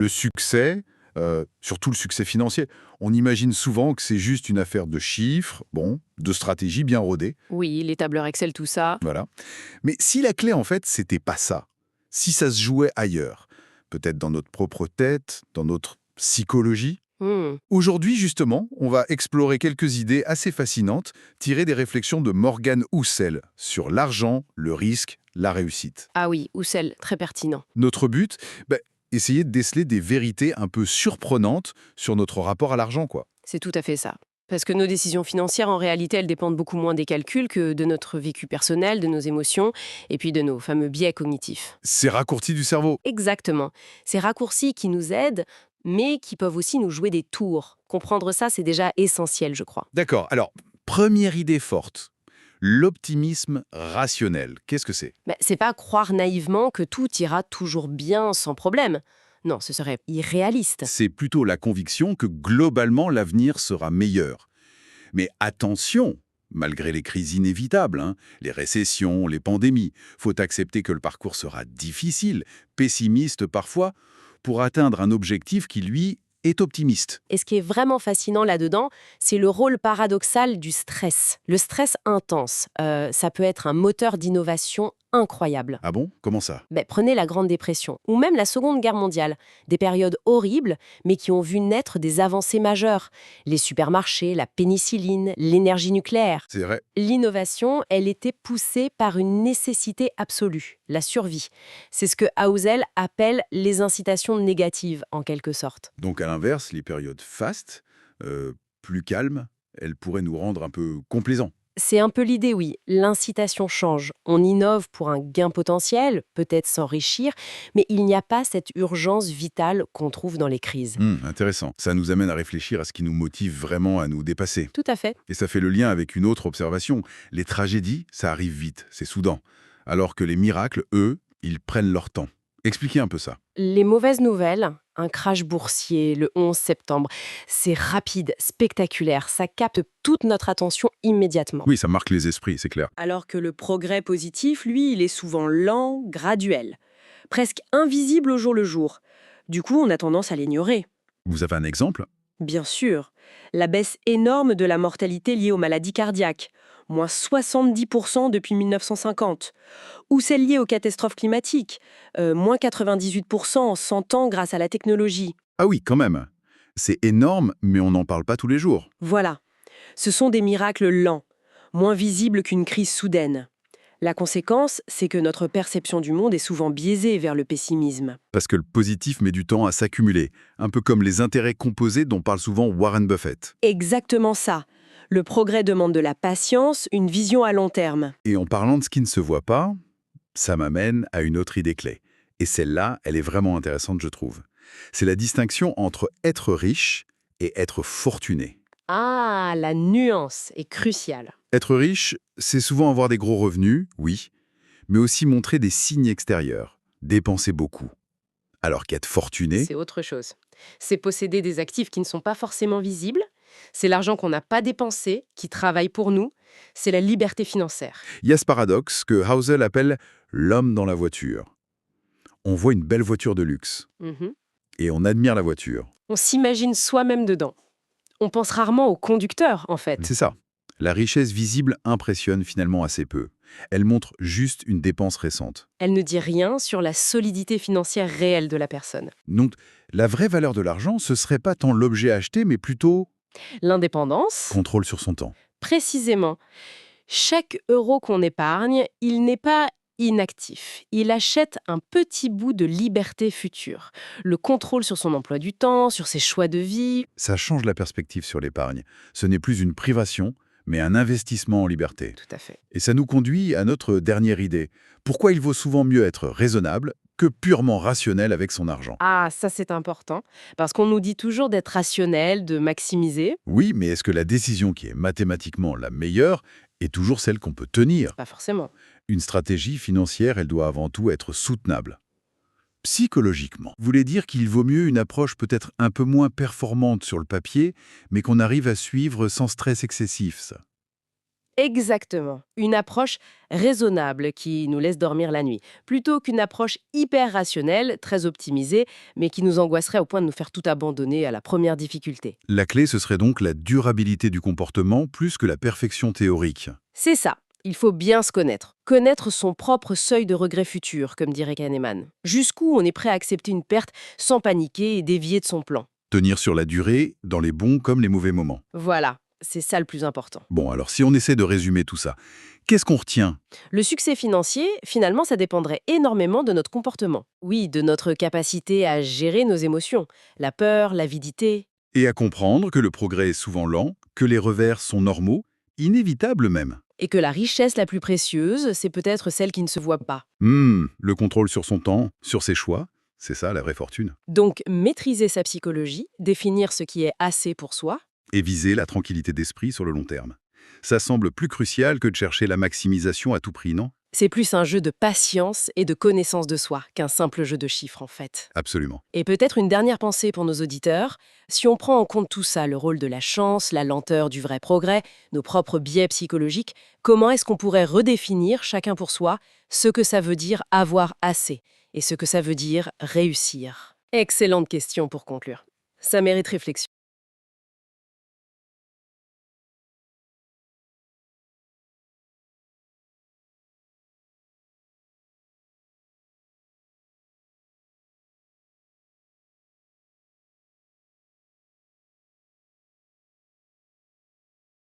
Le succès, surtout le succès financier, on imagine souvent que c'est juste une affaire de chiffres, bon, de stratégie bien rodée, Oui, les tableurs Excel, tout ça. voilà. Mais si la clé, en fait, c'était pas ça, si ça se jouait ailleurs, peut-être dans notre propre tête, dans notre psychologie. Hmm. Aujourd'hui, justement, on va explorer quelques idées assez fascinantes tirées des réflexions de Morgan Housel sur l'argent, le risque, la réussite. Ah oui, Houssel, très pertinent. Notre but, bah, essayer de déceler des vérités un peu surprenantes sur notre rapport à l'argent, quoi. C'est tout à fait ça. Parce que nos décisions financières, en réalité, elles dépendent beaucoup moins des calculs que de notre vécu personnel, de nos émotions, et puis de nos fameux biais cognitifs. Ces raccourcis du cerveau. Exactement. Ces raccourcis qui nous aident, mais qui peuvent aussi nous jouer des tours. Comprendre ça, c'est déjà essentiel, je crois. D'accord, alors, première idée forte, l'optimisme rationnel. Qu'est-ce que c'est? Mais c'est pas croire naïvement que tout ira toujours bien sans problème. Non, ce serait irréaliste. C'est plutôt la conviction que globalement l'avenir sera meilleur. Mais attention, malgré les crises inévitables, hein, les récessions, les pandémies, faut accepter que le parcours sera difficile, pessimiste parfois, pour atteindre un objectif qui, lui, est optimiste. Et ce qui est vraiment fascinant là-dedans, c'est le rôle paradoxal du stress. Le stress intense, ça peut être un moteur d'innovation incroyable. Ah bon? Comment ça? Ben, prenez la Grande Dépression, ou même la Seconde Guerre mondiale, des périodes horribles, mais qui ont vu naître des avancées majeures. Les supermarchés, la pénicilline, l'énergie nucléaire. C'est vrai. L'innovation, elle était poussée par une nécessité absolue, la survie. C'est ce que Housel appelle les incitations négatives, en quelque sorte. Donc à l'inverse, les périodes fastes, plus calmes, elles pourraient nous rendre un peu complaisants. C'est un peu l'idée, oui. L'incitation change. On innove pour un gain potentiel, peut-être s'enrichir, mais il n'y a pas cette urgence vitale qu'on trouve dans les crises. Intéressant. Ça nous amène à réfléchir à ce qui nous motive vraiment à nous dépasser. Tout à fait. Et ça fait le lien avec une autre observation. Les tragédies, ça arrive vite, c'est soudain. Alors que les miracles, eux, ils prennent leur temps. Expliquez un peu ça. Les mauvaises nouvelles, un crash boursier le 11 septembre, c'est rapide, spectaculaire, ça capte toute notre attention immédiatement. Oui, ça marque les esprits, c'est clair. Alors que le progrès positif, lui, il est souvent lent, graduel, presque invisible au jour le jour. Du coup, on a tendance à l'ignorer. Vous avez un exemple? Bien sûr, la baisse énorme de la mortalité liée aux maladies cardiaques, moins 70% depuis 1950, ou celle liée aux catastrophes climatiques, moins 98% en 100 ans grâce à la technologie. Ah oui, quand même. C'est énorme, mais on n'en parle pas tous les jours. Voilà, ce sont des miracles lents, moins visibles qu'une crise soudaine. La conséquence, c'est que notre perception du monde est souvent biaisée vers le pessimisme. Parce que le positif met du temps à s'accumuler, un peu comme les intérêts composés dont parle souvent Warren Buffett. Exactement ça. Le progrès demande de la patience, une vision à long terme. Et en parlant de ce qui ne se voit pas, ça m'amène à une autre idée clé. Et celle-là, elle est vraiment intéressante, je trouve. C'est la distinction entre être riche et être fortuné. Ah, la nuance est cruciale. Être riche, c'est souvent avoir des gros revenus, oui, mais aussi montrer des signes extérieurs, dépenser beaucoup. Alors qu'être fortuné, C'est autre chose. C'est posséder des actifs qui ne sont pas forcément visibles. C'est l'argent qu'on n'a pas dépensé, qui travaille pour nous. C'est la liberté financière. il y a ce paradoxe que Housel appelle l'homme dans la voiture. On voit une belle voiture de luxe Mhm. et on admire la voiture. On s'imagine soi-même dedans. On pense rarement au conducteur, en fait. C'est ça. La richesse visible impressionne finalement assez peu. Elle montre juste une dépense récente. Elle ne dit rien sur la solidité financière réelle de la personne. Donc, la vraie valeur de l'argent, ce serait pas tant l'objet acheté, mais plutôt L'indépendance, contrôle sur son temps. précisément. Chaque euro qu'on épargne, il n'est pas inactif. Il achète un petit bout de liberté future. Le contrôle sur son emploi du temps, sur ses choix de vie. Ça change la perspective sur l'épargne. Ce n'est plus une privation, mais un investissement en liberté. Tout à fait. Et ça nous conduit à notre dernière idée. Pourquoi il vaut souvent mieux être raisonnable que purement rationnel avec son argent? Ah, ça c'est important, parce qu'on nous dit toujours d'être rationnel, de maximiser. Oui, mais est-ce que la décision qui est mathématiquement la meilleure est toujours celle qu'on peut tenir? Pas forcément. Une stratégie financière, elle doit avant tout être soutenable. Psychologiquement, vous voulez dire qu'il vaut mieux une approche peut-être un peu moins performante sur le papier, mais qu'on arrive à suivre sans stress excessif, ça? Exactement. Une approche raisonnable qui nous laisse dormir la nuit, plutôt qu'une approche hyper rationnelle, très optimisée, mais qui nous angoisserait au point de nous faire tout abandonner à la première difficulté. La clé, ce serait donc la durabilité du comportement plus que la perfection théorique. C'est ça. Il faut bien se connaître. Connaître son propre seuil de regret futur, comme dirait Kahneman. Jusqu'où on est prêt à accepter une perte sans paniquer et dévier de son plan. Tenir sur la durée, dans les bons comme les mauvais moments. Voilà, c'est ça le plus important. Bon, alors si on essaie de résumer tout ça, qu'est-ce qu'on retient? Le succès financier, finalement, ça dépendrait énormément de notre comportement. Oui, de notre capacité à gérer nos émotions. La peur, l'avidité. Et à comprendre que le progrès est souvent lent, que les revers sont normaux, inévitables même. Et que la richesse la plus précieuse, c'est peut-être celle qui ne se voit pas. Le contrôle sur son temps, sur ses choix, c'est ça la vraie fortune. Donc, maîtriser sa psychologie, définir ce qui est assez pour soi. Et viser la tranquillité d'esprit sur le long terme. Ça semble plus crucial que de chercher la maximisation à tout prix, non? C'est plus un jeu de patience et de connaissance de soi qu'un simple jeu de chiffres, en fait. Absolument. Et peut-être une dernière pensée pour nos auditeurs. Si on prend en compte tout ça, le rôle de la chance, la lenteur du vrai progrès, nos propres biais psychologiques, comment est-ce qu'on pourrait redéfinir, chacun pour soi, ce que ça veut dire avoir assez et ce que ça veut dire réussir? Excellente question pour conclure. Ça mérite réflexion.